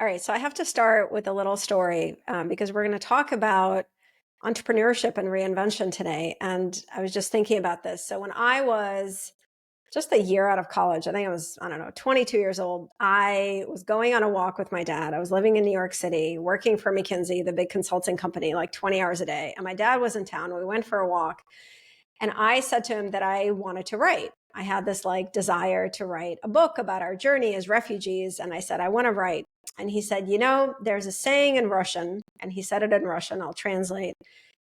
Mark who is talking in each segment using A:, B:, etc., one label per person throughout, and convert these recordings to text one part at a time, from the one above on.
A: All right, so I have to start with a little story because we're going to talk about entrepreneurship and reinvention today. And I was just thinking about this. So when I was just a year out of college, I think I don't know, 22 years old, I was going on a walk with my dad. I was living in New York City, working for McKinsey, the big consulting company, like 20 hours a day. And my dad was in town. We went for a walk. And I said to him that I wanted to write. I had this like desire to write a book about our journey as refugees. And I said, I want to write. And he said, there's a saying in Russian, and he said it in Russian. I'll translate.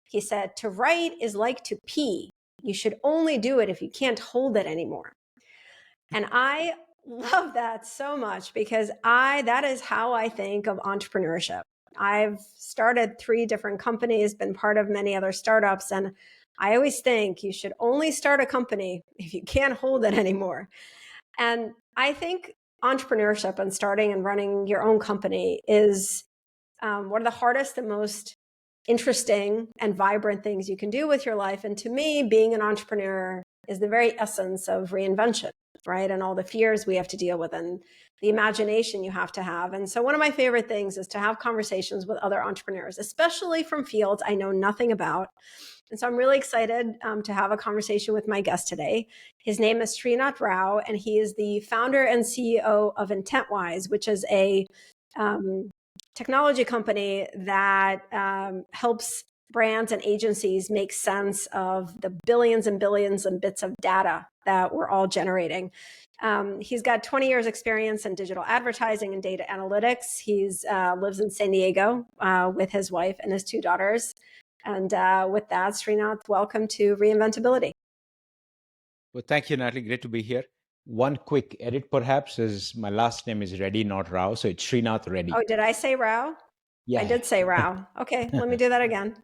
A: He said, to write is like to pee. You should only do it if you can't hold it anymore. And I love that so much because that is how I think of entrepreneurship. I've started 3 different companies, been part of many other startups, and I always think you should only start a company if you can't hold it anymore. And I think entrepreneurship and starting and running your own company is one of the hardest and most interesting and vibrant things you can do with your life. And to me, being an entrepreneur is the very essence of reinvention, right? And all the fears we have to deal with and the imagination you have to have. And so one of my favorite things is to have conversations with other entrepreneurs, especially from fields I know nothing about. And so I'm really excited to have a conversation with my guest today. His name is Sreenath Reddy, and he is the founder and CEO of Intentwise, which is a technology company that helps brands and agencies make sense of the billions and billions and bits of data that we're all generating. He's got 20 years experience in digital advertising and data analytics. He's lives in San Diego with his wife and his 2 daughters. And with that, Srinath, welcome to Reinventability.
B: Well, thank you, Natalie. Great to be here. One quick edit, perhaps, is my last name is Reddy, not Rao. So it's Sreenath Reddy.
A: Oh, did I say Rao?
B: Yeah.
A: I did say Rao. Okay, let me do that again.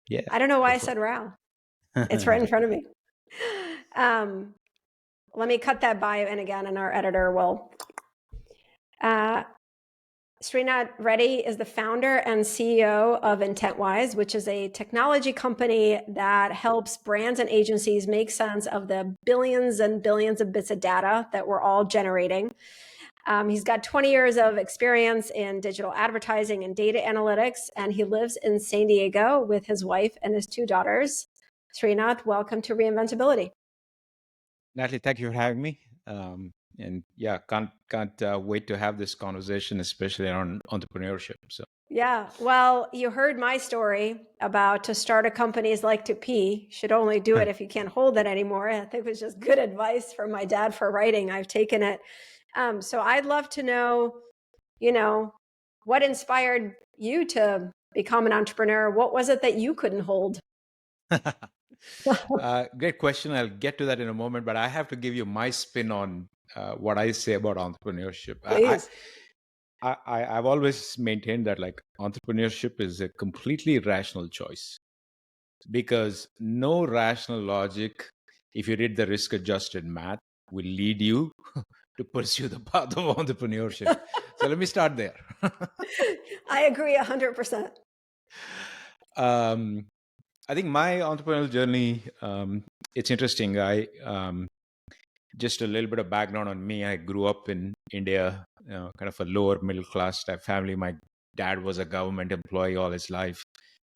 B: Yeah.
A: I don't know why I said Rao. It's right in front of me. Let me cut that bio in again, and our editor will. Sreenath Reddy is the founder and CEO of Intentwise, which is a technology company that helps brands and agencies make sense of the billions and billions of bits of data that we're all generating. He's got 20 years of experience in digital advertising and data analytics, and he lives in San Diego with his wife and his 2 daughters. Sreenath, welcome to Reinventability.
B: Natalie, thank you for having me. And yeah, can't wait to have this conversation, especially on entrepreneurship. So
A: yeah, well, you heard my story about to start a company is like to pee. Should only do it if you can't hold it anymore. I think it was just good advice from my dad for writing. I've taken it. So I'd love to know, what inspired you to become an entrepreneur? What was it that you couldn't hold?
B: great question. I'll get to that in a moment, but I have to give you my spin on what I say about entrepreneurship.
A: Please.
B: I've always maintained that like entrepreneurship is a completely rational choice because no rational logic, if you read the risk-adjusted math, will lead you to pursue the path of entrepreneurship. So let me start there.
A: I agree 100%.
B: I think my entrepreneurial journey, it's interesting. Just a little bit of background on me. I grew up in India, kind of a lower middle class type family. My dad was a government employee all his life.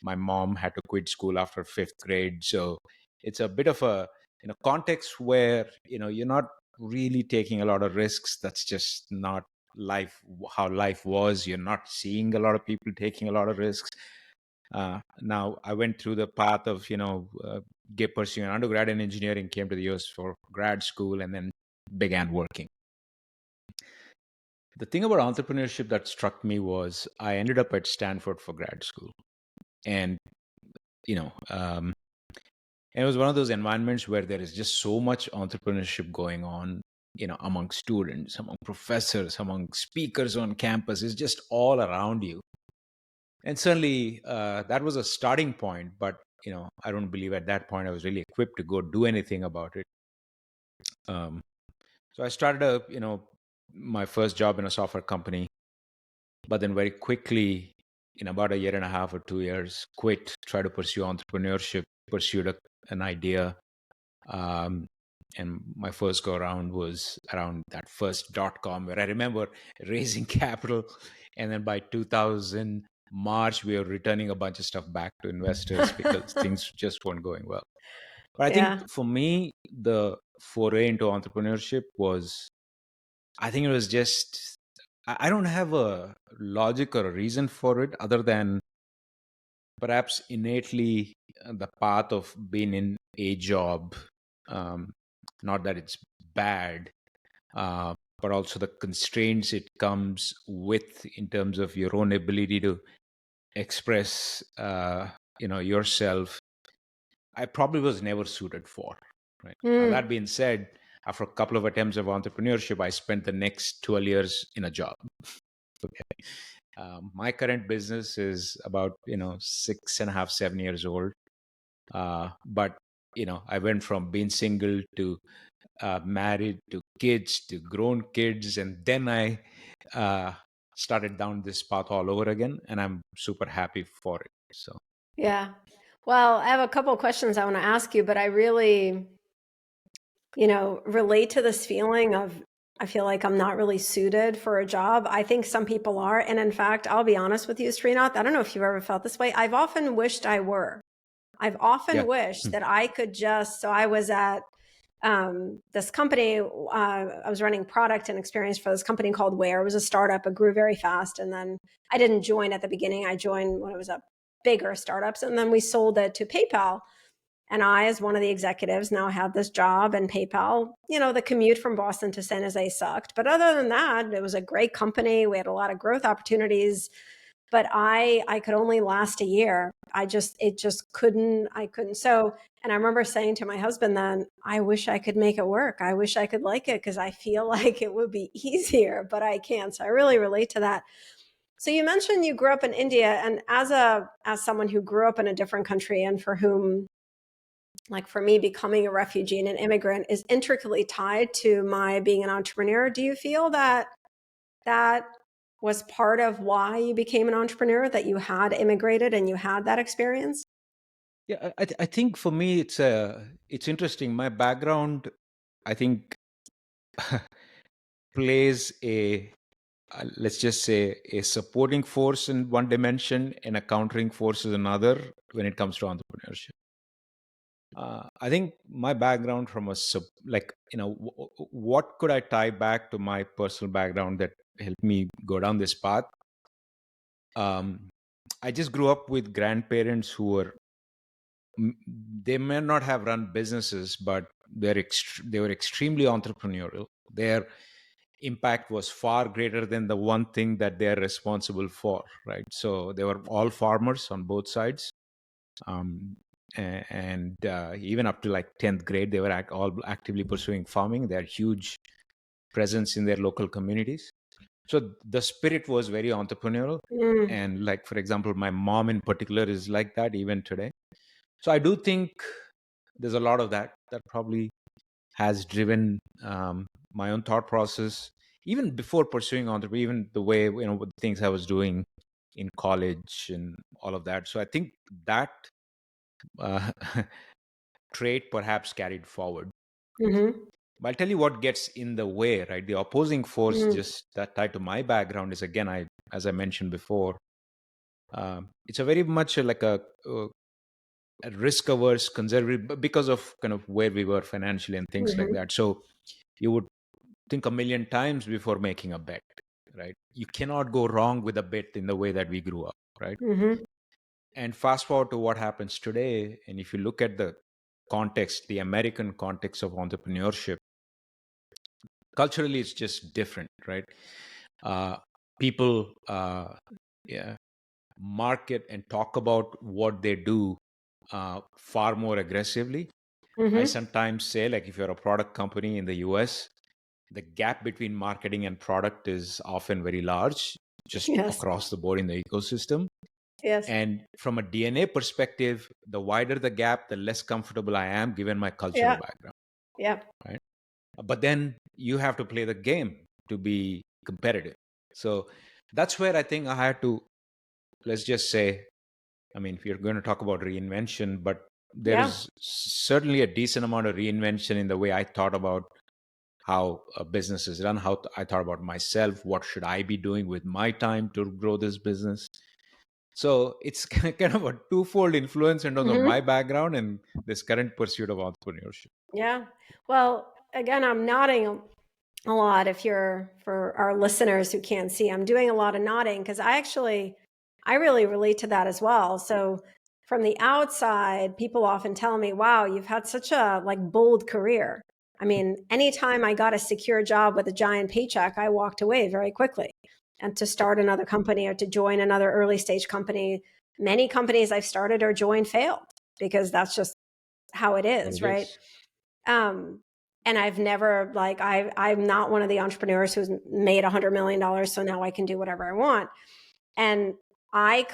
B: My mom had to quit school after 5th grade. So it's a bit of a context where, you're not really taking a lot of risks. That's just not life, how life was. You're not seeing a lot of people taking a lot of risks. Now I went through the path of, pursuing an undergrad in engineering, came to the US for grad school, and then began working. The thing about entrepreneurship that struck me was I ended up at Stanford for grad school. And, it was one of those environments where there is just so much entrepreneurship going on, among students, among professors, among speakers on campus. It's just all around you. And certainly that was a starting point, but I don't believe at that point I was really equipped to go do anything about it. So I started my first job in a software company, but then very quickly, in about a year and a half or 2 years, quit, tried to pursue entrepreneurship, pursued an idea. And my first go around was around that first .com, where I remember raising capital And then by 2000 March, we were returning a bunch of stuff back to investors because things just weren't going well. But I
A: Yeah.
B: think for me, the foray into entrepreneurship was, I think it was just, I don't have a logic or a reason for it other than perhaps innately the path of being in a job. Um, Not that it's bad, but also the constraints it comes with in terms of your own ability to express, yourself. I probably was never suited for. Right now, that
A: Mm.
B: being said, after a couple of attempts of entrepreneurship, I spent the next 12 years in a job. Okay. My current business is about 6.5, 7 years old. But I went from being single to married to kids to grown kids, and then I uh, started down this path all over again, and I'm super happy for it. So
A: Yeah. Well, I have a couple of questions I want to ask you, but I really, relate to this feeling of I feel like I'm not really suited for a job. I think some people are. And in fact, I'll be honest with you, Srinath, I don't know if you've ever felt this way. I've often wished I were. I've often
B: yeah.
A: wished that I could so I was at this company, I was running product and experience for this company called Where. It was a startup. It grew very fast. And then I didn't join at the beginning. I joined when it was a bigger startups. And then we sold it to PayPal. And I, as one of the executives, now had this job in PayPal. The commute from Boston to San Jose sucked. But other than that, it was a great company. We had a lot of growth opportunities. But I could only last a year. It just couldn't, I couldn't. So, and I remember saying to my husband then, I wish I could make it work. I wish I could like it because I feel like it would be easier, but I can't. So I really relate to that. So you mentioned you grew up in India, and as someone who grew up in a different country and for whom, like for me, becoming a refugee and an immigrant is intricately tied to my being an entrepreneur. Do you feel that that was part of why you became an entrepreneur, that you had immigrated and you had that experience?
B: Yeah, I think for me it's interesting. My background, I think, plays a, let's just say, a supporting force in one dimension and a countering force in another when it comes to entrepreneurship. I think my background from what could I tie back to my personal background that helped me go down this path? Um, I just grew up with grandparents who were, they may not have run businesses, but they were extremely entrepreneurial. Their impact was far greater than the one thing that they're responsible for, right? So they were all farmers on both sides. Um, and even up to like 10th grade, they were all actively pursuing farming. They had huge presence in their local communities. So the spirit was very entrepreneurial.
A: Mm.
B: And like, for example, my mom in particular is like that even today. So I do think there's a lot of that probably has driven my own thought process, even before pursuing entrepreneurship, even the way, what things I was doing in college and all of that. So I think that uh, trait perhaps carried forward.
A: Mm-hmm.
B: But I'll tell you what gets in the way, right? The opposing force,
A: Mm.
B: just that tied to my background, is again, as I mentioned before, it's a very much like a risk-averse, conservative, because of kind of where we were financially and things like
A: Mm-hmm.
B: that. So you would think a million times before making a bet, right? You cannot go wrong with a bet in the way that we grew up, right?
A: Mm-hmm.
B: And fast forward to what happens today, and if you look at the context, the American context of entrepreneurship, culturally it's just different, right? uh, People yeah, market and talk about what they do far more aggressively. I
A: Mm-hmm.
B: sometimes say, like, if you're a product company in the US, the gap between marketing and product is often very large, just
A: Yes.
B: across the board in the ecosystem.
A: Yes.
B: And from a DNA perspective, the wider the gap, the less comfortable I am given my cultural
A: Yeah.
B: background,
A: Yeah.
B: right? But then you have to play the game to be competitive. So that's where I think I had to, let's just say, I mean, if you're going to talk about reinvention, but there
A: Yeah.
B: is certainly a decent amount of reinvention in the way I thought about how a business is run, how I thought about myself, what should I be doing with my time to grow this business. So it's kind of a twofold influence in terms of my
A: Hmm.
B: background and this current pursuit of entrepreneurship.
A: Yeah. Well, again, I'm nodding a lot. If you're, for our listeners who can't see, I'm doing a lot of nodding because I really relate to that as well. So from the outside, people often tell me, wow, you've had such a like bold career. I mean, anytime I got a secure job with a giant paycheck, I walked away very quickly. And to start another company or to join another early stage company, many companies I've started or joined failed because that's just how it
B: What
A: is,
B: it
A: right?
B: is.
A: Um, and I've never like I'm not one of the entrepreneurs who's made $100 million, so now I can do whatever I want. And I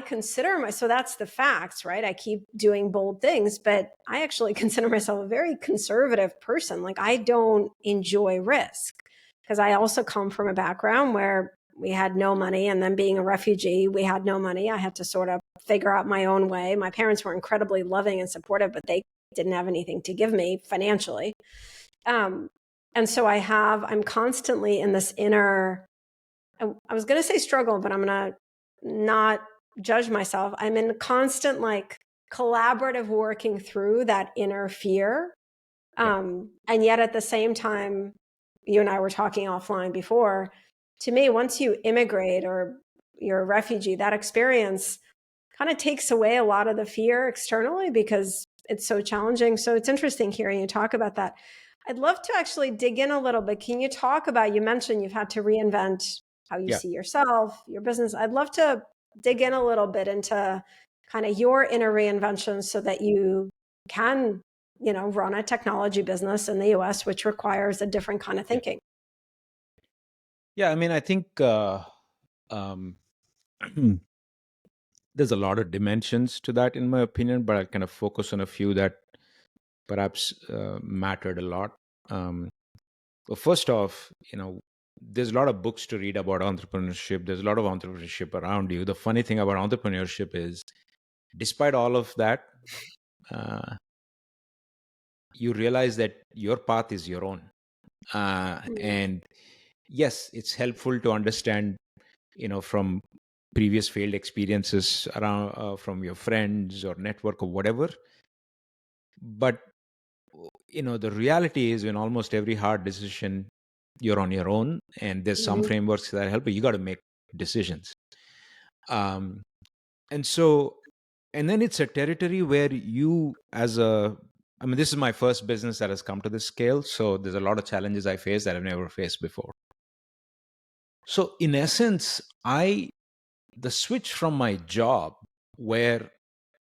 A: consider my so that's the facts, right? I keep doing bold things, but I actually consider myself a very conservative person. Like I don't enjoy risk because I also come from a background where we had no money, and then being a refugee, we had no money. I had to sort of figure out my own way. My parents were incredibly loving and supportive, but they didn't have anything to give me financially. Um, and so I'm constantly in this inner, I was going to say struggle, but I'm going to not judge myself. I'm in constant like collaborative working through that inner fear.
B: Yeah.
A: And yet at the same time, you and I were talking offline before, to me, once you immigrate or you're a refugee, that experience kind of takes away a lot of the fear externally because it's so challenging. So it's interesting hearing you talk about that. I'd love to actually dig in a little bit. Can you talk about, you mentioned you've had to reinvent how you
B: Yeah.
A: see yourself, your business. I'd love to dig in a little bit into kind of your inner reinvention so that you can, run a technology business in the US, which requires a different kind of
B: Yeah.
A: thinking.
B: Yeah. I mean, I think um, there's a lot of dimensions to that, in my opinion, but I'll kind of focus on a few that perhaps mattered a lot. Um, well, first off, there's a lot of books to read about entrepreneurship. There's a lot of entrepreneurship around you. The funny thing about entrepreneurship is, despite all of that, uh, you realize that your path is your own.
A: Mm-hmm.
B: And yes, it's helpful to understand, from previous failed experiences around from your friends or network or whatever. But the reality is, in almost every hard decision, you're on your own, and there's some
A: Mm-hmm.
B: frameworks that help, but you got to make decisions. Um, and so, and then it's a territory where I mean, this is my first business that has come to this scale, so there's a lot of challenges I face that I've never faced before. So in essence, the switch from my job, where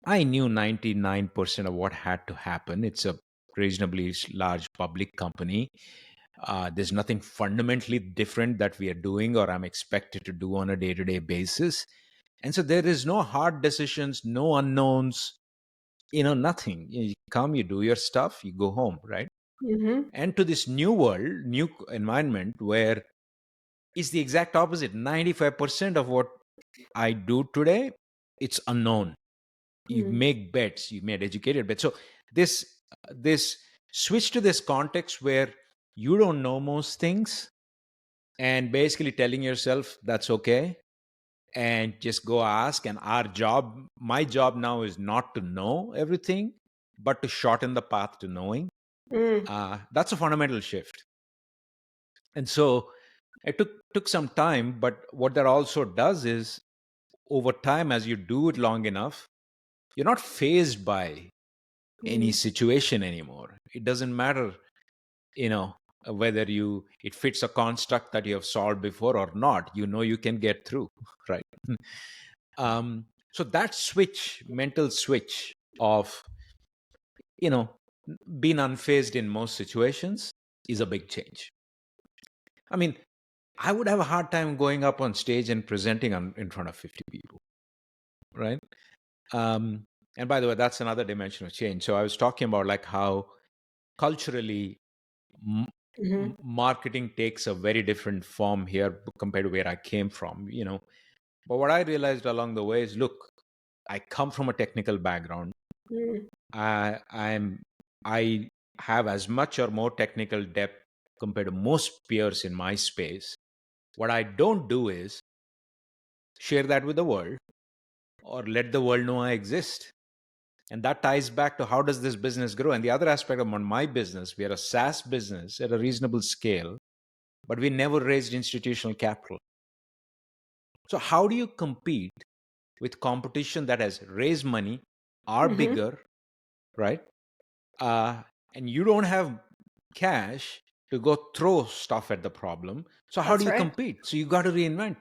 B: I knew 99% of what had to happen. It's a reasonably large public company. There's nothing fundamentally different that we are doing or I'm expected to do on a day to day basis. And so there is no hard decisions, no unknowns, nothing. You come, you do your stuff, you go home, right?
A: Mm-hmm.
B: And to this new world, new environment where it's the exact opposite. 95% of what I do today, it's unknown. You
A: Mm-hmm.
B: make bets, you made educated bets. So this switch to this context where you don't know most things and basically telling yourself that's okay and just go ask. And my job now is not to know everything, but to shorten the path to knowing.
A: Mm-hmm.
B: That's a fundamental shift. And so it took some time, but what that also does is, over time, as you do it long enough, you're not phased by any situation anymore. It doesn't matter, you know, whether it fits a construct that you have solved before or not. You can get through, right? So that mental switch of, you know, being unfazed in most situations is a big change. I mean, I would have a hard time going up on stage and presenting in front of 50 people, right? Um, and by the way, that's another dimension of change. So I was talking about like how culturally m-
A: Mm-hmm.
B: marketing takes a very different form here compared to where I came from, But what I realized along the way is, look, I come from a technical background.
A: Mm-hmm.
B: I have as much or more technical depth compared to most peers in my space. What I don't do is share that with the world or let the world know I exist. And that ties back to how does this business grow? And the other aspect of my business, we are a SaaS business at a reasonable scale, but we never raised institutional capital. So how do you compete with competition that has raised money, are
A: Mm-hmm.
B: bigger, right? Uh, and you don't have cash to go throw stuff at the problem. So how do
A: That's
B: you
A: right.
B: compete? So you got to reinvent.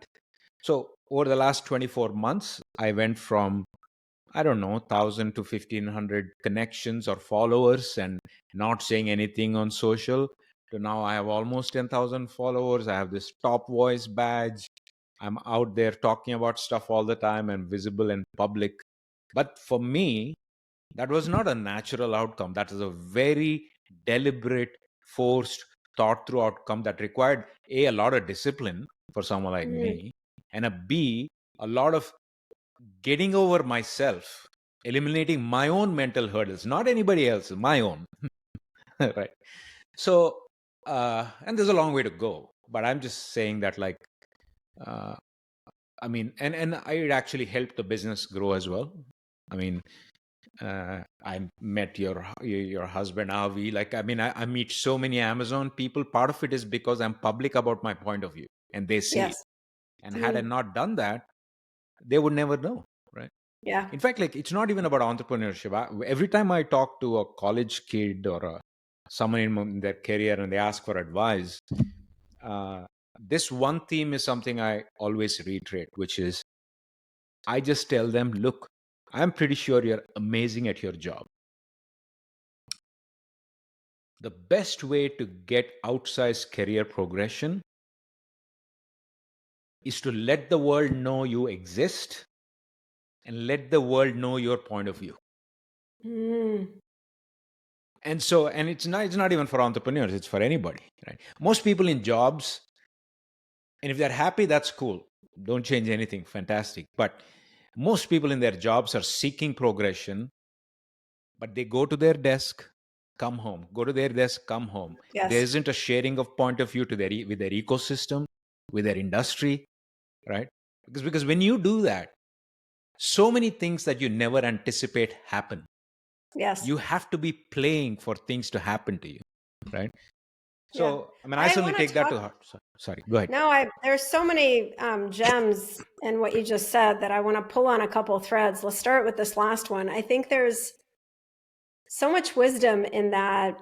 B: So over the last 24 months, I went from, I don't know, 1,000 to 1,500 connections or followers and not saying anything on social to now I have almost 10,000 followers. I have this top voice badge. I'm out there talking about stuff all the time and visible and public. But for me, that was not a natural outcome. That is a very deliberate, forced, thought through outcome that required a lot of discipline for someone like
A: Mm-hmm.
B: me, and a B, a lot of getting over myself, eliminating my own mental hurdles, not anybody else's, my own. Right. So, and there's a long way to go, but I'm just saying that, like, uh, I mean, and it actually helped the business grow as well. I mean, I met your husband Avi. Like, I mean, I meet so many Amazon people. Part of it is because I'm public about my point of view, and they see it.
A: Yes.
B: And had I
A: Mm.
B: not done that, they would never know, right?
A: Yeah.
B: In fact, like, it's not even about entrepreneurship. Every time I talk to a college kid or someone in their career and they ask for advice, uh, this one theme is something I always reiterate, which is I just tell them, look, I'm pretty sure you're amazing at your job. The best way to get outsized career progression is to let the world know you exist and let the world know your point of view.
A: Mm.
B: And so, and it's not even for entrepreneurs, it's for anybody, right? Most people in jobs, and if they're happy, that's cool. Don't change anything, fantastic. But most people in their jobs are seeking progression, but they go to their desk, come home, go to their desk, come home. There
A: Yes.
B: isn't a sharing of point of view to their with their ecosystem, with their industry, right? Because when you do that, so many things that you never anticipate happen.
A: Yes.
B: You have to be playing for things to happen to you, right?
A: Yeah.
B: So, I mean, I
A: I
B: certainly
A: want to
B: take that
A: talk.
B: to heart. Sorry, go ahead.
A: No, there's so many gems in what you just said that I want to pull on a couple threads. Let's start with this last one. I think there's so much wisdom in that.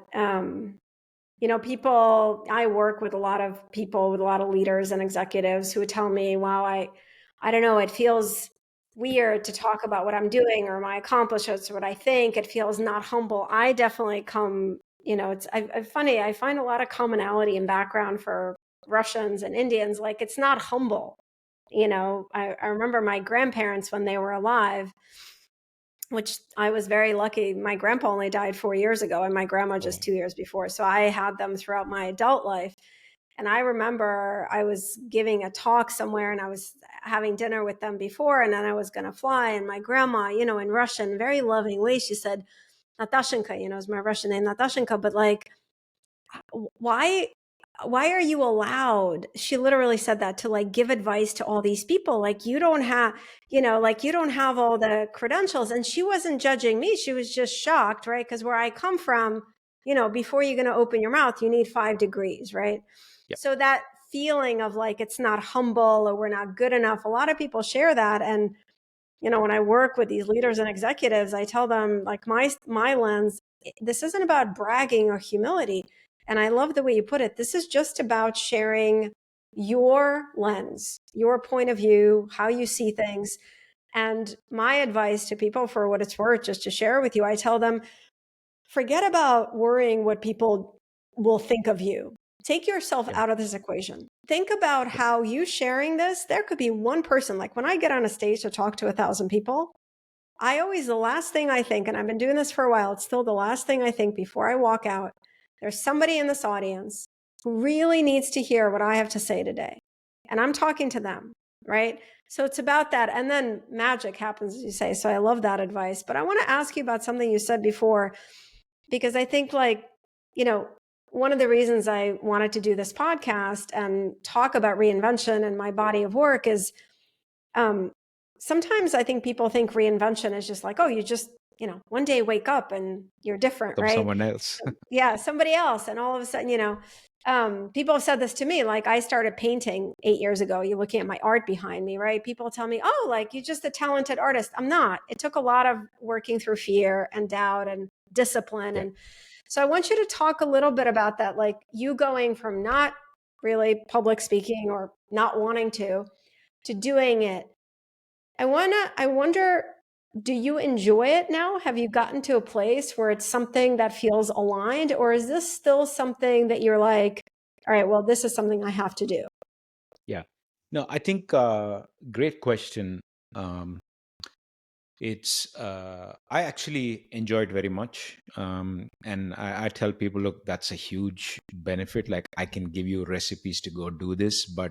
A: People, I work with a lot of people, with a lot of leaders and executives who tell me, wow, I don't know, it feels weird to talk about what I'm doing or my accomplishments or what I think. It feels not humble. I definitely come, it's funny. I find a lot of commonality in background for Russians and Indians. Like, it's not humble. I remember my grandparents when they were alive, which I was very lucky. My grandpa only died 4 years ago and my grandma
B: Oh,
A: just 2 years before. So I had them throughout my adult life. And I remember I was giving a talk somewhere and I was having dinner with them before, and then I was going to fly. And my grandma, in Russian, very loving way, she said, Natashenka, is my Russian name, Natashenka, but like, why are you allowed, she literally said that, to like give advice to all these people? Like, you don't have, like, you don't have all the credentials. And she wasn't judging me, she was just shocked, right? Because where I come from, before you're going to open your mouth, you need 5 degrees, right?
B: yeah.
A: So that feeling of like it's not humble or we're not good enough, a lot of people share that. And when I work with these leaders and executives, I tell them, like, my lens, this isn't about bragging or humility. And I love the way you put it. This is just about sharing your lens, your point of view, how you see things. And my advice to people, for what it's worth, just to share with you, I tell them, forget about worrying what people will think of you. Take yourself
B: Yeah.
A: out of this equation. Think about how you sharing this, there could be one person. Like, when I get on a stage to talk to 1,000 people, the last thing I think, and I've been doing this for a while, it's still the last thing I think before I walk out, there's somebody in this audience who really needs to hear what I have to say today. And I'm talking to them, right? So it's about that. And then magic happens, as you say. So I love that advice. But I want to ask you about something you said before, because I think, like, you know, one of the reasons I wanted to do this podcast and talk about reinvention and my body of work is sometimes I think people think reinvention is just like, oh, you just, one day wake up and you're different, right?
B: Someone else.
A: Yeah, somebody else. And all of a sudden, people have said this to me. Like I started painting 8 years ago. You're looking at my art behind me, right? People tell me, oh, like you're just a talented artist. I'm not. It took a lot of working through fear and doubt and discipline.
B: Yeah.
A: And so I want you to talk a little bit about that, like you going from not really public speaking or not wanting to doing it. I wonder, do you enjoy it now? Have you gotten to a place where it's something that feels aligned, or is this still something that you're like, all right, well, this is something I have to do?
B: Yeah. No, I think great question. It's I actually enjoy it very much, and I tell people, look, that's a huge benefit. Like I can give you recipes to go do this, but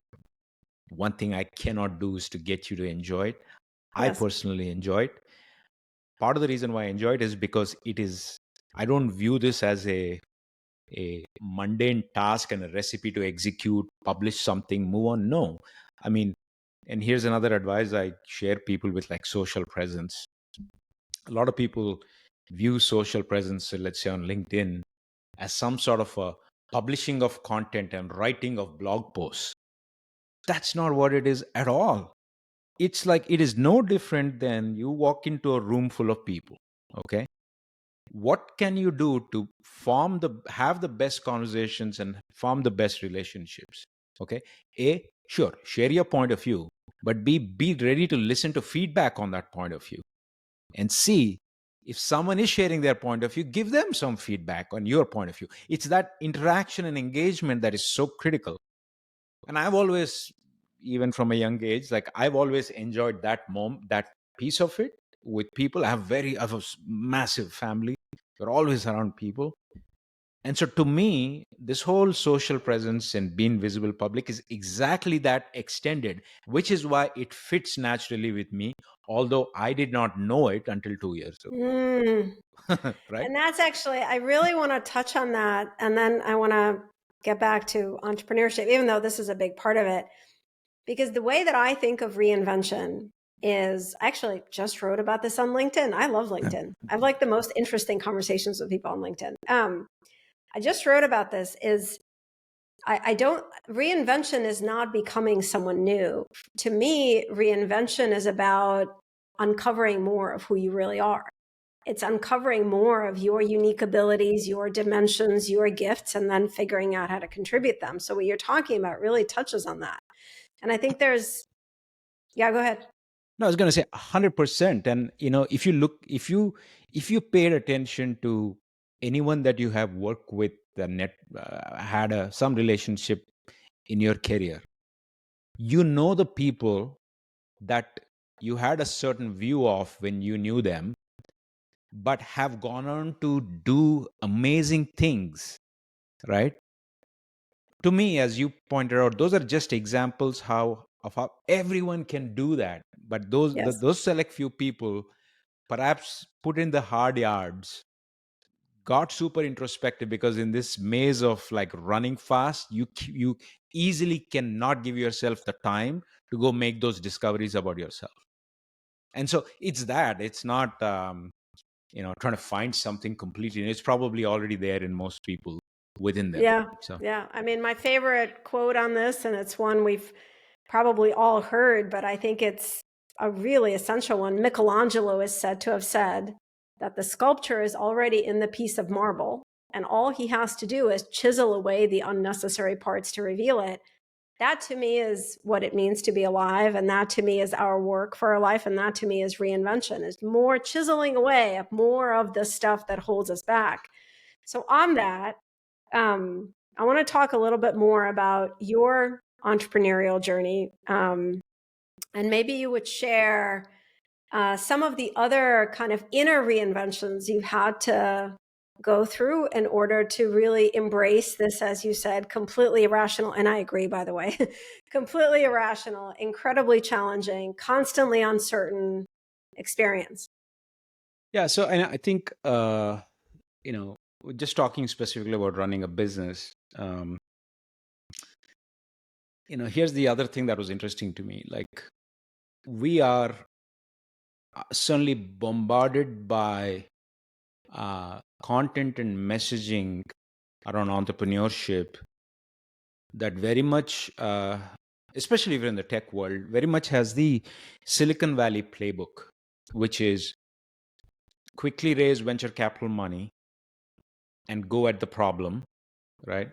B: one thing I cannot do is to get you to enjoy it. I
A: Yes.
B: personally enjoy it. Part of the reason why I enjoy it is because it is. I don't view this as a mundane task and a recipe to execute, publish something, move on. No, I mean, and here's another advice I share people with, like social presence. A lot of people view social presence, let's say on LinkedIn, as some sort of a publishing of content and writing of blog posts. That's not what it is at all. It's like it is no different than you walk into a room full of people. Okay. What can you do to have the best conversations and form the best relationships? Okay. A, sure, share your point of view, but be ready to listen to feedback on that point of view. And C, if someone is sharing their point of view, give them some feedback on your point of view. It's that interaction and engagement that is so critical. And I've always, even from a young age, like I've always enjoyed that piece of it with people. I have a massive family. You're always around people. And so to me, this whole social presence and being visible public is exactly that extended, which is why it fits naturally with me, although I did not know it until 2 years
A: Mm.
B: ago. Right?
A: And that's actually, I really want to touch on that. And then I want to get back to entrepreneurship, even though this is a big part of it. Because the way that I think of reinvention is, I actually just wrote about this on LinkedIn. I love LinkedIn. I have like the most interesting conversations with people on LinkedIn. I just wrote about this is I don't, reinvention is not becoming someone new. To me, reinvention is about uncovering more of who you really are. It's uncovering more of your unique abilities, your dimensions, your gifts, and then figuring out how to contribute them. So what you're talking about really touches on that. And I think yeah, go ahead.
B: No, I was going to say 100%. And if you paid attention to anyone that you have worked with, had some relationship in your career, you know the people that you had a certain view of when you knew them, but have gone on to do amazing things, right? To me, as you pointed out, those are just examples of how everyone can do that. But
A: Yes.
B: those select few people perhaps put in the hard yards, got super introspective, because in this maze of like running fast, you easily cannot give yourself the time to go make those discoveries about yourself. And so it's not trying to find something completely new. It's probably already there in most people within them.
A: Yeah.
B: So
A: Yeah. I mean, my favorite quote on this, and it's one we've probably all heard, but I think it's a really essential one. Michelangelo is said to have said that the sculpture is already in the piece of marble, and all he has to do is chisel away the unnecessary parts to reveal it. That to me is what it means to be alive. And that to me is our work for our life. And that to me is reinvention, is more chiseling away of more of the stuff that holds us back. So on that, I want to talk a little bit more about your entrepreneurial journey. And maybe you would share some of the other kind of inner reinventions you've had to go through in order to really embrace this, as you said, completely irrational. And I agree, by the way, completely irrational, incredibly challenging, constantly uncertain experience.
B: yeah, so and I think just talking specifically about running a business, here's the other thing that was interesting to me. Like, we are suddenly bombarded by content and messaging around entrepreneurship that very much, especially even in the tech world, very much has the Silicon Valley playbook, which is quickly raise venture capital money and go at the problem, right?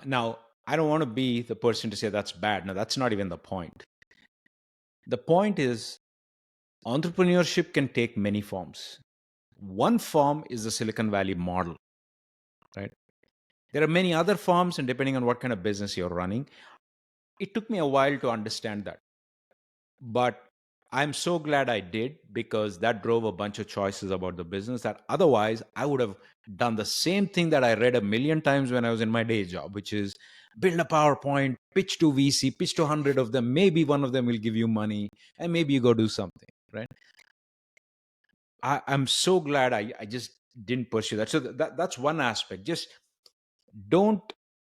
B: Now, I don't want to be the person to say that's bad. No, that's not even the point. The point is, entrepreneurship can take many forms. One form is the Silicon Valley model, right? There are many other forms, and depending on what kind of business you're running, it took me a while to understand that. But I'm so glad I did, because that drove a bunch of choices about the business that otherwise I would have done the same thing that I read a million times when I was in my day job, which is build a PowerPoint, pitch to VC, pitch to 100 of them. Maybe one of them will give you money, and maybe you go do something, right? I'm so glad I just didn't pursue that. So that's one aspect. Just don't,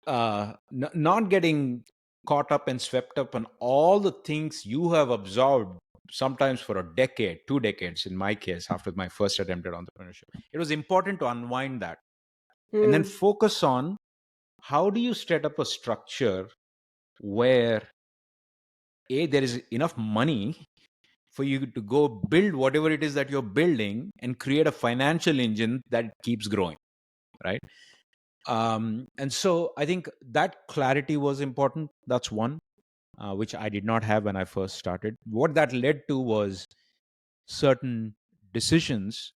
B: not getting caught up and swept up on all the things you have absorbed, sometimes for a decade, 2 decades, in my case, after my first attempt at entrepreneurship. It was important to unwind that and then focus on how do you set up a structure where there is enough money for you to go build whatever it is that you're building and create a financial engine that keeps growing, right? And so I think that clarity was important. That's one, which I did not have when I first started. What that led to was certain decisions,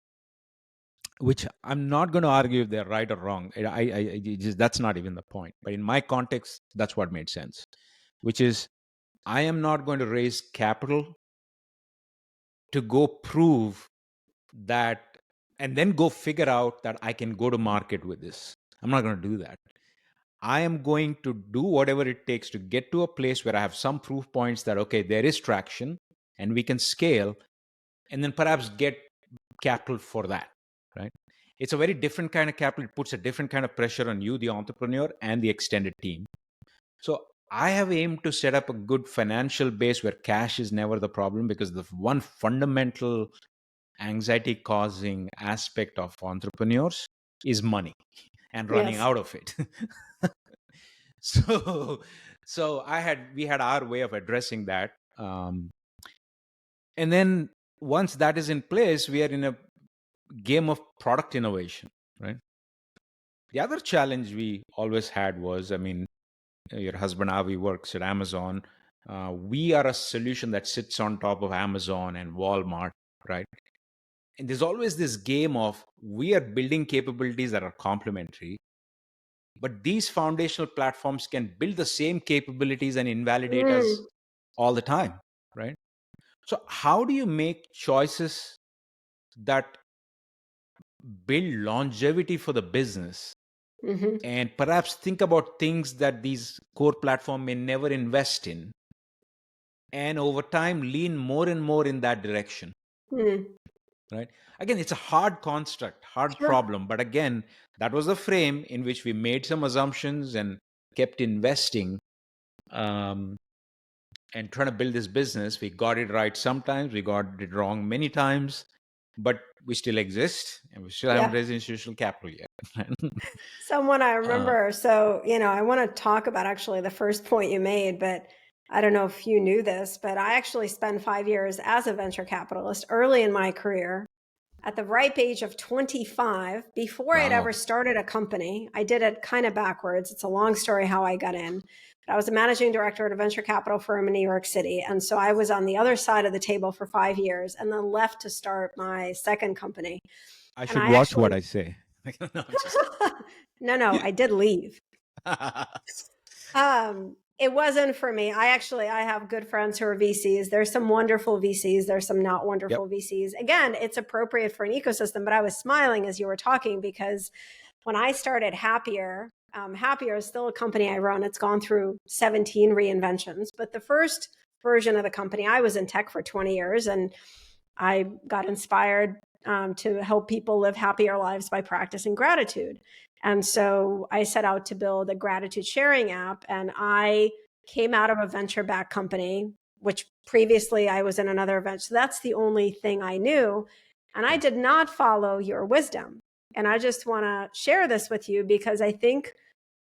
B: which I'm not going to argue if they're right or wrong. That's not even the point. But in my context, that's what made sense, which is I am not going to raise capital to go prove that and then go figure out that I can go to market with this. I'm not going to do that. I am going to do whatever it takes to get to a place where I have some proof points that, okay, there is traction and we can scale, and then perhaps get capital for that, right? It's a very different kind of capital. It puts a different kind of pressure on you, the entrepreneur, and the extended team. So I have aimed to set up a good financial base where cash is never the problem, because the one fundamental anxiety causing aspect of entrepreneurs is money and running
A: Yes.
B: out of it. so we had our way of addressing that, and then once that is in place, we are in a game of product innovation, right? The other challenge we always had was, I mean, your husband Avi works at Amazon. We are a solution that sits on top of Amazon and Walmart, right? And there's always this game of we are building capabilities that are complementary, but these foundational platforms can build the same capabilities and invalidate us all the time, right? So how do you make choices that build longevity for the business,
A: Mm-hmm.
B: and perhaps think about things that these core platform may never invest in, and over time lean more and more in that direction,
A: Mm.
B: right? Again, it's a hard construct, hard
A: Sure.
B: problem, but again, that was the frame in which we made some assumptions and kept investing, um, and trying to build this business. We got it right sometimes, we got it wrong many times, but we still exist and we still haven't
A: Yeah.
B: raised institutional capital yet.
A: Someone I remember, so, I want to talk about actually the first point you made, but I don't know if you knew this, but I actually spent 5 years as a venture capitalist early in my career at the ripe age of 25, before I'd ever
B: Wow.
A: started a company. I did it kind of backwards. It's a long story how I got in. But I was a managing director at a venture capital firm in New York City. And so I was on the other side of the table for 5 years and then left to start my second company.
B: I
A: And
B: should
A: I
B: watch what
A: actually,
B: I say. No, I'm just
A: no, I did leave. It wasn't for me. I have good friends who are VCs. There's some wonderful VCs. There's some not
B: Yep.
A: wonderful VCs. Again, it's appropriate for an ecosystem, but I was smiling as you were talking, because when I started Happier, Happier is still a company I run. It's gone through 17 reinventions, but the first version of the company, I was in tech for 20 years and I got inspired to help people live happier lives by practicing gratitude. And so I set out to build a gratitude sharing app, and I came out of a venture-backed company, which previously I was in another venture. So that's the only thing I knew. And I did not follow your wisdom. And I just want to share this with you because I think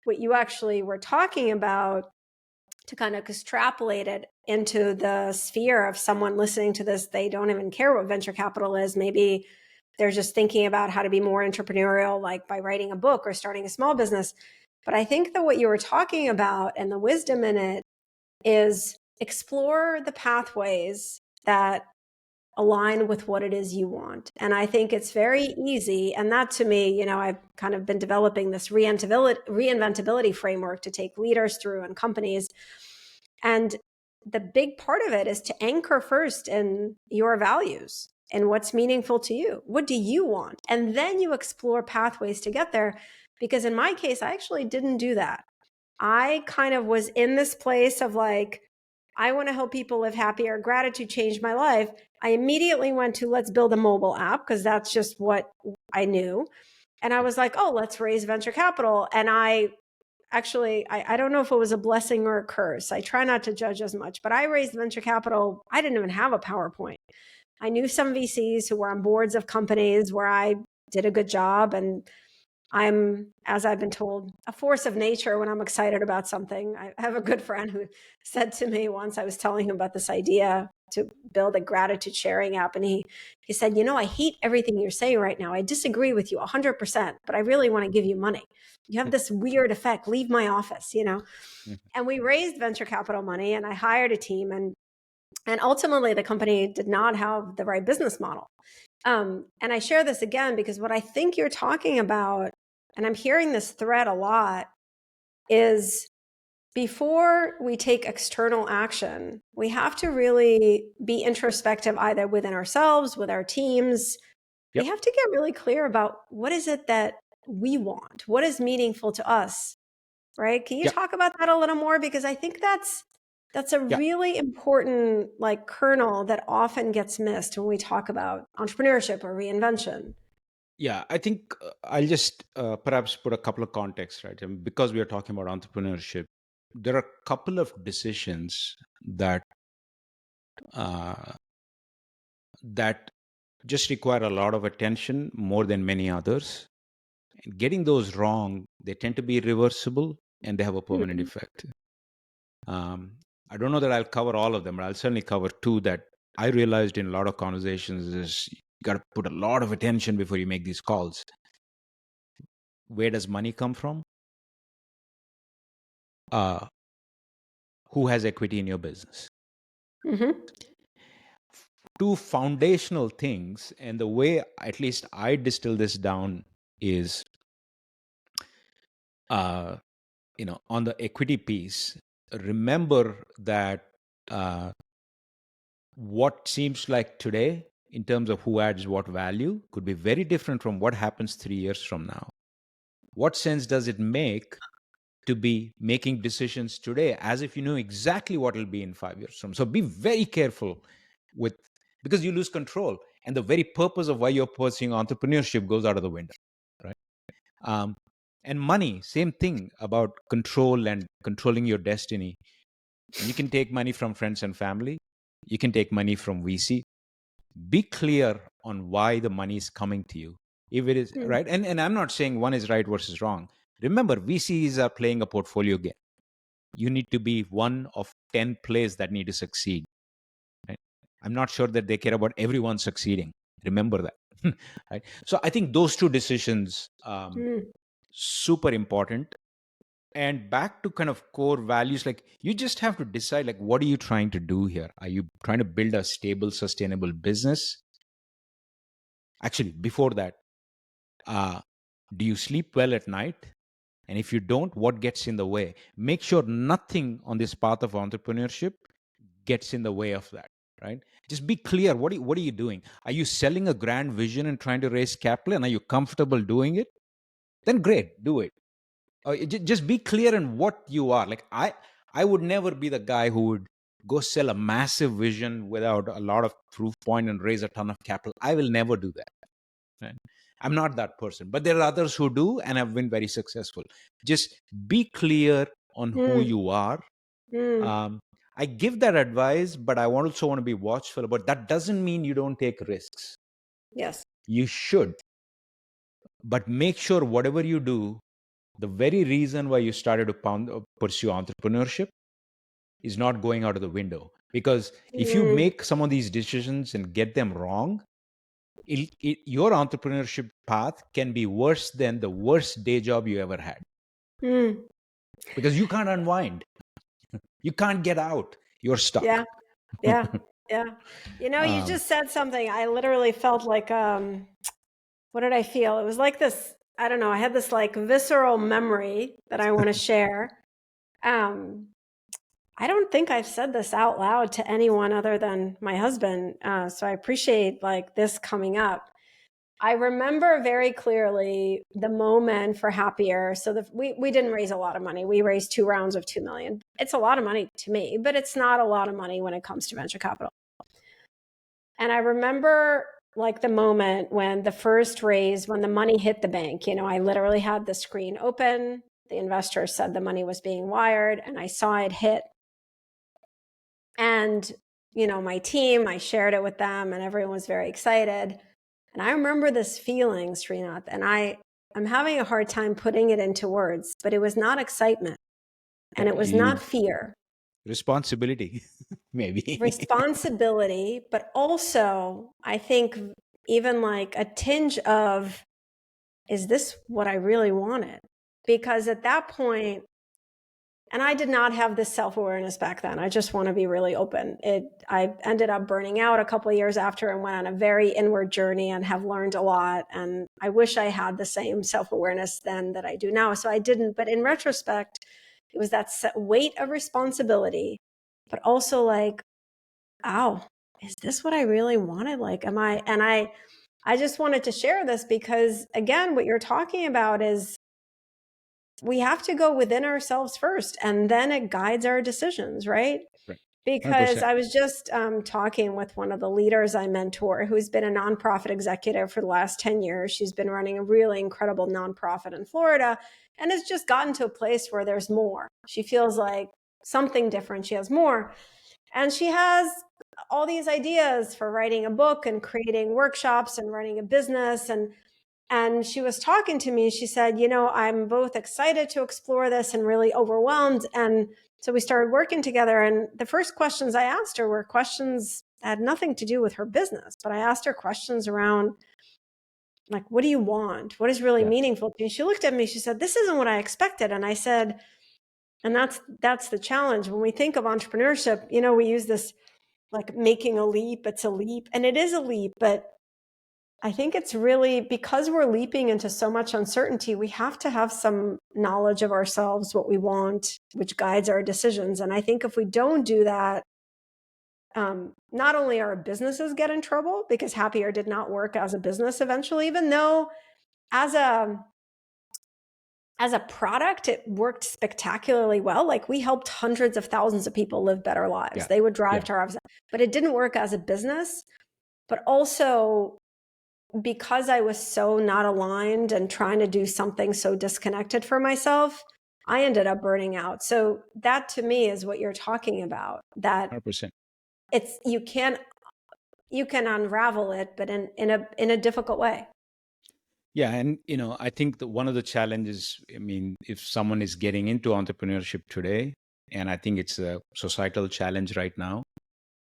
A: what you actually were talking about, to kind of extrapolate it into the sphere of someone listening to this, they don't even care what venture capital is. Maybe they're just thinking about how to be more entrepreneurial, like by writing a book or starting a small business. But I think that what you were talking about and the wisdom in it is explore the pathways that align with what it is you want. And I think it's very easy. And that, to me, I've kind of been developing this reinventability framework to take leaders through and companies. And the big part of it is to anchor first in your values and what's meaningful to you. What do you want? And then you explore pathways to get there. Because in my case, I actually didn't do that. I kind of was in this place of like, I want to help people live happier. Gratitude changed my life. I immediately went to, let's build a mobile app, because that's just what I knew. And I was like, oh, let's raise venture capital. And I don't know if it was a blessing or a curse. I try not to judge as much, but I raised venture capital. I didn't even have a PowerPoint. I knew some VCs who were on boards of companies where I did a good job. And I'm, as I've been told, a force of nature when I'm excited about something. I have a good friend who said to me once, I was telling him about this idea to build a gratitude sharing app. And he said, I hate everything you're saying right now. I disagree with you 100%, but I really want to give you money. You have this weird effect. Leave my office, And we raised venture capital money, and I hired a team. And ultimately, the company did not have the right business model. And I share this again because what I think you're talking about, and I'm hearing this thread a lot, is before we take external action, we have to really be introspective, either within ourselves, with our teams.
B: Yep.
A: We have to get really clear about what is it that we want? What is meaningful to us, right? Can you talk about that a little more? Because I think that's a really important kernel that often gets missed when we talk about entrepreneurship or reinvention.
B: Yeah, I think I'll just perhaps put a couple of contexts, right? Because we are talking about entrepreneurship, there are a couple of decisions that that just require a lot of attention more than many others. And getting those wrong, they tend to be reversible and they have a permanent effect. I don't know that I'll cover all of them, but I'll certainly cover two that I realized in a lot of conversations is you got to put a lot of attention before you make these calls. Where does money come from? Who has equity in your business? Two foundational things, and the way at least I distill this down is, on the equity piece, remember that what seems like today in terms of who adds what value could be very different from what happens 3 years from now. What sense does it make to be making decisions today as if you know exactly what will be in 5 years from? So be very careful because you lose control, and the very purpose of why you're pursuing entrepreneurship goes out of the window, right? And money, same thing about control and controlling your destiny. You can take money from friends and family. You can take money from VC. Be clear on why the money is coming to you. If it is right, and I'm not saying one is right versus wrong. Remember, VCs are playing a portfolio game. You need to be one of 10 players that need to succeed. Right? I'm not sure that they care about everyone succeeding. Remember that. Right? So I think those two decisions, super important. And back to kind of core values, like you just have to decide, like, what are you trying to do here? Are you trying to build a stable, sustainable business? Actually, before that, do you sleep well at night? And if you don't, what gets in the way? Make sure nothing on this path of entrepreneurship gets in the way of that, right? Just be clear. What are you doing? Are you selling a grand vision and trying to raise capital? And are you comfortable doing it? Then great, do it. Just be clear in what you are. Like I would never be the guy who would go sell a massive vision without a lot of proof point and raise a ton of capital. I will never do that. Right? I'm not that person, but there are others who do and have been very successful. Just be clear on who
A: Mm,
B: you are.
A: mm,
B: um, I give that advice, but I also want to be watchful. But that doesn't mean you don't take risks.
A: yes.
B: You should, but make sure whatever you do, the very reason why you started to pursue entrepreneurship is not going out of the window. Because if you
A: Mm,
B: make some of these decisions and get them wrong, your entrepreneurship path can be worse than the worst day job you ever had,
A: mm,
B: because you can't unwind, you can't get out, you're
A: yeah.
B: stuck.
A: Yeah. Yeah. You
B: um,
A: just said something. I literally felt like, what did I feel? It was like this, I don't know, I had this like visceral memory that I want to share. Um, I don't think I've said this out loud to anyone other than my husband. So I appreciate like this coming up. I remember very clearly the moment for Happier. So we didn't raise a lot of money. We raised 2 rounds of 2 million. It's a lot of money to me, but it's not a lot of money when it comes to venture capital. And I remember like the moment when the first raise, when the money hit the bank, I literally had the screen open. The investor said the money was being wired, and I saw it hit. And, my team, I shared it with them, and everyone was very excited. And I remember this feeling, Srinath, and I'm having a hard time putting it into words, but it was not excitement and it was not fear.
B: Responsibility, maybe.
A: Responsibility, but also I think even like a tinge of, is this what I really wanted? Because at that point, and I did not have this self-awareness back then. I just want to be really open. I ended up burning out a couple of years after and went on a very inward journey and have learned a lot. And I wish I had the same self-awareness then that I do now. So I didn't. But in retrospect, it was that weight of responsibility, but also like, oh, is this what I really wanted? Like, am I? And I just wanted to share this because, again, what you're talking about is we have to go within ourselves first, and then it guides our decisions, right?
B: Right.
A: Because
B: 100%.
A: I was just talking with one of the leaders I mentor who's been a nonprofit executive for the last 10 years. She's been running a really incredible nonprofit in Florida and has just gotten to a place where there's more. She feels like something different. She has more. And she has all these ideas for writing a book and creating workshops and running a business. And she was talking to me. She said, I'm both excited to explore this and really overwhelmed. And so we started working together. And the first questions I asked her were questions that had nothing to do with her business, but I asked her questions around, like, what do you want? What is really
B: Yeah.
A: meaningful to you? She looked at me, she said, this isn't what I expected. And I said, and that's the challenge. When we think of entrepreneurship, we use this like making a leap, it's a leap, and it is a leap, but I think it's really because we're leaping into so much uncertainty, we have to have some knowledge of ourselves, what we want, which guides our decisions. And I think if we don't do that, not only our businesses get in trouble because Happier did not work as a business eventually, even though as a product, it worked spectacularly well. Like we helped hundreds of thousands of people live better lives.
B: Yeah.
A: They would drive
B: Yeah.
A: to our office, but it didn't work as a business. But also because I was so not aligned and trying to do something so disconnected for myself, I ended up burning out. So that to me is what you're talking about, that
B: 100%.
A: it's you can unravel it, but in a difficult way.
B: Yeah, and I think that one of the challenges, I mean, if someone is getting into entrepreneurship today, and I think it's a societal challenge right now,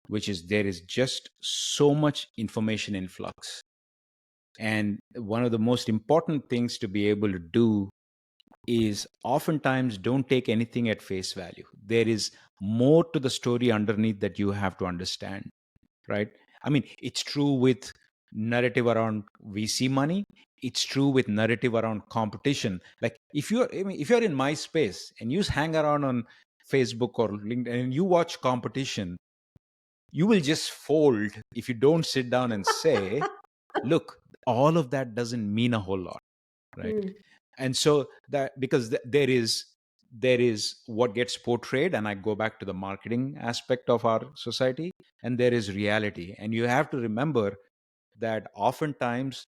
B: which is there is just so much information influx. And one of the most important things to be able to do is oftentimes don't take anything at face value. There is more to the story underneath that you have to understand, right? I mean, it's true with narrative around VC money. It's true with narrative around competition. Like if you're in my space and you hang around on Facebook or LinkedIn and you watch competition, you will just fold if you don't sit down and say, look, all of that doesn't mean a whole lot, right?
A: Mm,
B: And so that because there is what gets portrayed, and I go back to the marketing aspect of our society, and there is reality. And you have to remember that oftentimes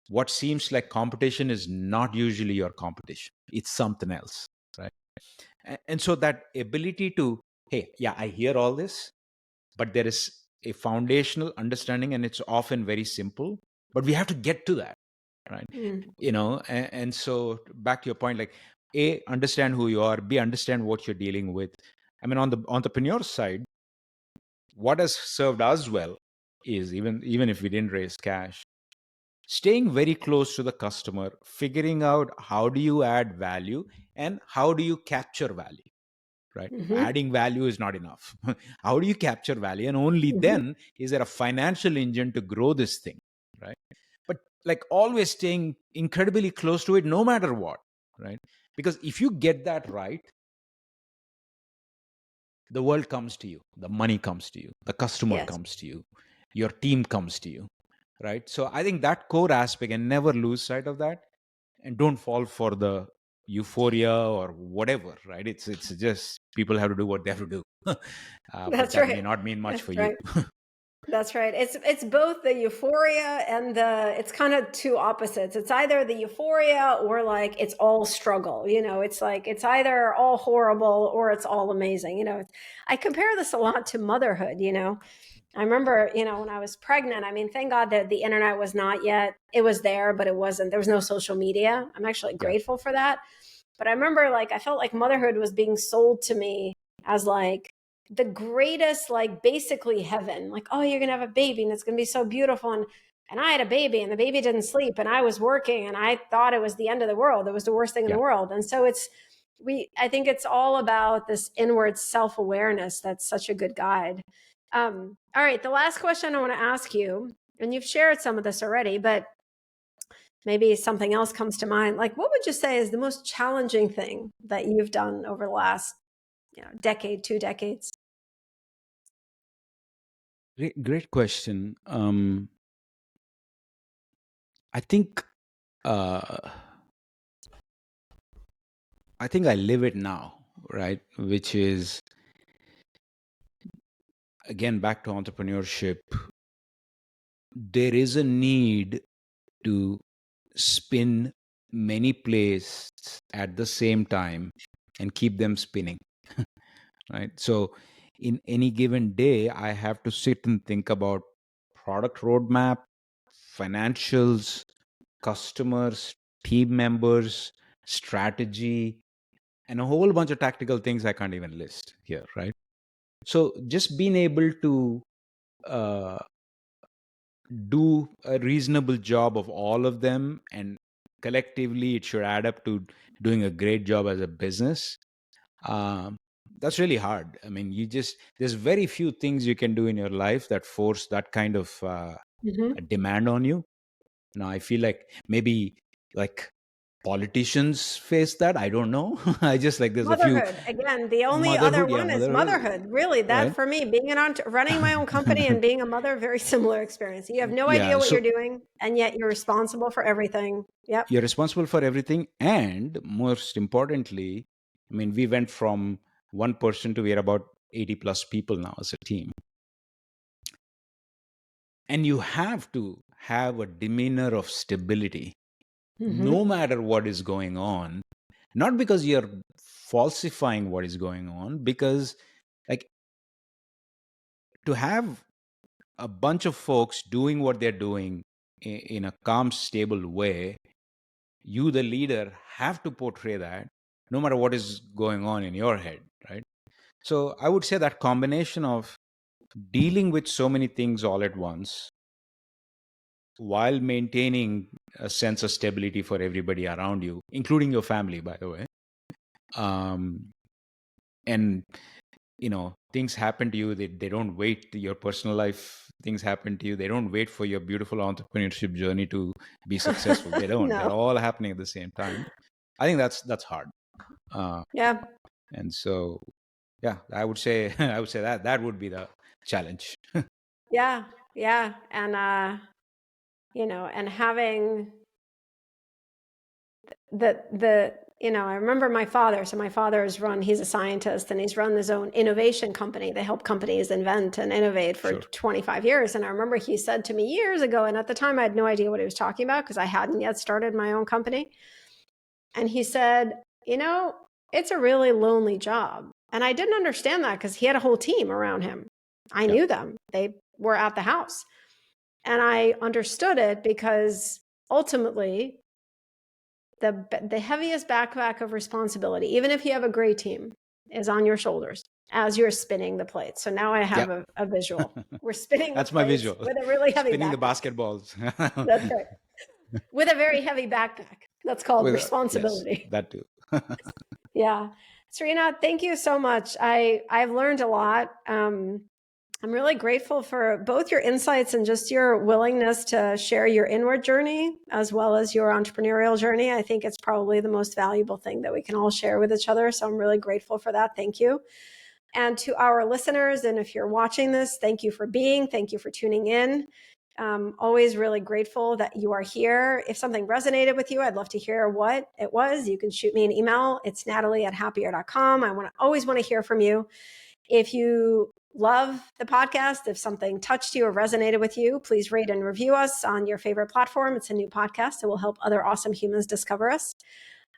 B: what seems like competition is not usually your competition. It's something else, right? And so that ability to, hey, yeah, I hear all this, but there is a foundational understanding, and it's often very simple, but we have to get to that, right?
A: Mm.
B: And so back to your point, like, A, understand who you are, B, understand what you're dealing with. I mean, on the entrepreneur side, what has served us well is, even if we didn't raise cash, staying very close to the customer, figuring out how do you add value and how do you capture value, right?
A: Hmm.
B: Adding value is not enough. How do you capture value? And only
A: Hmm.
B: then is there a financial engine to grow this thing, right? But like always staying incredibly close to it no matter what, right? Because if you get that right, the world comes to you, the money comes to you, the customer
A: Yes.
B: comes to you, your team comes to you, right? So I think that core aspect, and never lose sight of that, and don't fall for the euphoria or whatever, right? It's just people have to do what they have to do. But
A: That's
B: that may
A: right.
B: not mean much
A: That's
B: for you.
A: right. That's right. It's both the euphoria and it's kind of two opposites. It's either the euphoria or like it's all struggle. It's like it's either all horrible or it's all amazing. I compare this a lot to motherhood. I remember, when I was pregnant, I mean, thank God that the internet was not yet, it was there, but it wasn't, there was no social media. I'm actually
B: Yeah,
A: grateful for that. But I remember like I felt like motherhood was being sold to me as like the greatest, like basically heaven. Like, oh, you're gonna have a baby and it's gonna be so beautiful. And I had a baby and the baby didn't sleep and I was working and I thought it was the end of the world. It was the worst thing in the
B: yeah.
A: world. And so I think it's all about this inward self-awareness that's such a good guide. All right, the last question I want to ask you, and you've shared some of this already, but maybe something else comes to mind. Like, what would you say is the most challenging thing that you've done over the last, decade, 2 decades?
B: Great question. I think uh, I think I live it now, right? Which is, again, back to entrepreneurship. There is a need to spin many plates at the same time and keep them spinning, right? So in any given day, I have to sit and think about product roadmap, financials, customers, team members, strategy, and a whole bunch of tactical things I can't even list here, right? So just being able to uh, do a reasonable job of all of them, and collectively it should add up to doing a great job as a business. um, that's really hard. I mean, there's very few things you can do in your life that force that kind of a
A: Hmm.
B: demand on you. Now I feel like maybe, like, politicians face that, I don't know. I just, like, there's a few.
A: Motherhood. Again, the only other
B: Motherhood, yeah,
A: one is
B: motherhood,
A: motherhood. Really, that
B: right?
A: for me, being running my own company and being a mother, very similar experience. You have no idea
B: Yeah,
A: what you're
B: so
A: doing, and yet you're responsible for everything. Yep.
B: you're responsible for everything, and most importantly, I mean, we went from one person to we're about 80 plus people now as a team, and you have to have a demeanor of stability no
A: Hmm.
B: matter what is going on, not because you're falsifying what is going on, because, like, to have a bunch of folks doing what they're doing in a calm, stable way, you, the leader, have to portray that no matter what is going on in your head, right? So I would say that combination of dealing with so many things all at once while maintaining a sense of stability for everybody around you, including your family, by the way. um, and things happen to you, they don't wait. Your personal life things happen to you, they don't wait for your beautiful entrepreneurship journey to be successful. They don't. They're
A: No.
B: all happening at the same time. I think that's hard. uh,
A: Yeah.
B: and so, yeah, I would say I would say that would be the challenge.
A: Yeah. Yeah. And and having the I remember my father. So my father's he's a scientist and he's run his own innovation company. They help companies invent and innovate for 25 years. And I remember he said to me years ago, and at the time I had no idea what he was talking about because I hadn't yet started my own company. And he said, it's a really lonely job. And I didn't understand that because he had a whole team around him. I knew them. They were at the house. And I understood it because ultimately the heaviest backpack of responsibility, even if you have a great team, is on your shoulders as you're spinning the plates. So now I have a visual. We're spinning
B: That's
A: the
B: my
A: plates
B: visual.
A: with a really heavy
B: spinning
A: backpack.
B: the basketballs.
A: That's right. With a very heavy backpack. That's called responsibility.
B: Yes, that too.
A: Yeah. Srinath, thank you so much. I've learned a lot. I'm really grateful for both your insights and just your willingness to share your inward journey as well as your entrepreneurial journey. I think it's probably the most valuable thing that we can all share with each other. So I'm really grateful for that. Thank you. And to our listeners, and if you're watching this, thank you for tuning in. Always really grateful that you are here. If something resonated with you, I'd love to hear what it was. You can shoot me an email. It's natalie@happier.com. I always want to hear from you. If you love the podcast, if something touched you or resonated with you, please rate and review us on your favorite platform. It's a new podcast. It will help other awesome humans discover us.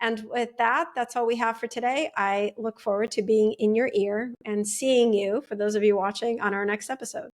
A: And with that, that's all we have for today. I look forward to being in your ear and seeing you, for those of you watching, on our next episode.